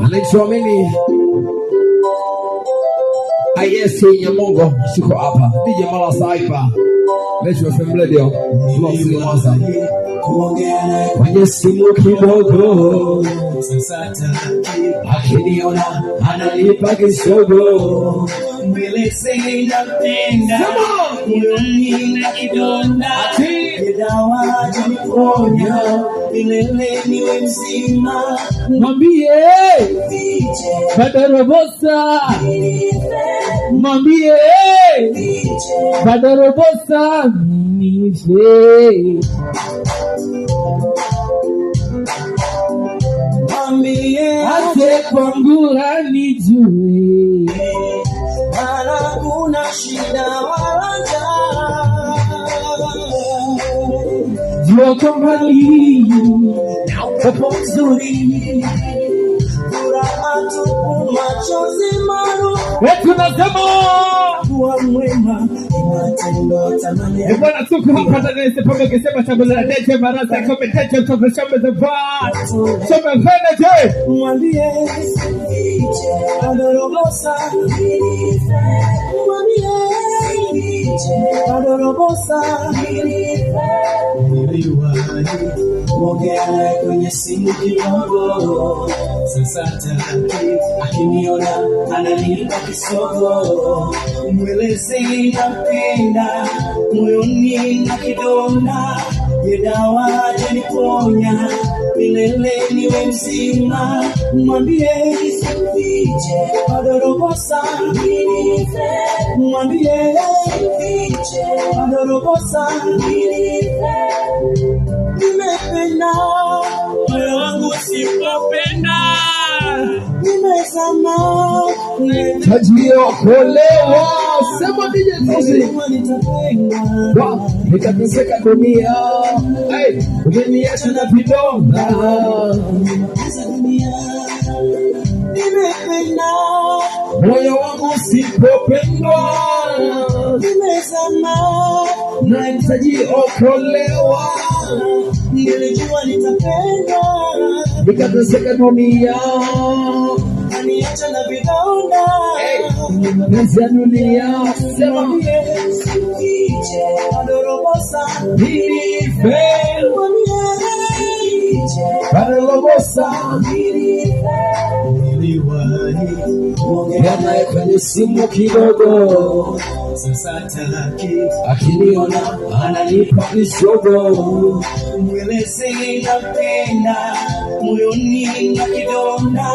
Anaitwa Ayesi Nyamongo, siko hapa. DJ Mala Saipa, Metro FM Radio, Mosli Mwanza. Kwenye simu kidogo, akiniona ananipa kisogo. Mweleze napenda, nina kidonda, dawa janiponya, milele niwe mzima. Mwambie Badorobosa, mwambie Badorobosa nife. Mwambie ate kwangu hanijue, wala kuna shida wala njaa. Jua kambali na upepo mzuri, furaha tupu machozi maru. Tunasema kuwa mwema matendo tamani. Bwana tuko hapa ndani ya September kisema chakula la dete barasa kompetention kwa shamba za vat. Shamba fenda mwambie Badorobosa, mwambie Badorobosa ongea kwenye simu kidogo. Sasa akiniona ananipa kisogo. Mweleze napenda, moyoni na kidonda, dawa janiponya, milele niwe mzima. Mwambie Badorobosa, mwambie Badorobosa nimependa, moyo wangu usipopenda nimezama. Tajio kolewa, sema DJ Tosi nitateseka dunia, umeniacha na vidonda. Nimependa, moyo wangu usipopendwa nimezama. Nahitaji okolewa, nilijua nitapenda, nikateseka dunia, kaniacha na vidonda. Pesa ya dunia, sema Badorobosa nife, Badorobosa yana kwenye simu kidogo. Sasa akiniona ananipa kisogo. Mweleze napenda, moyoni na kidonda.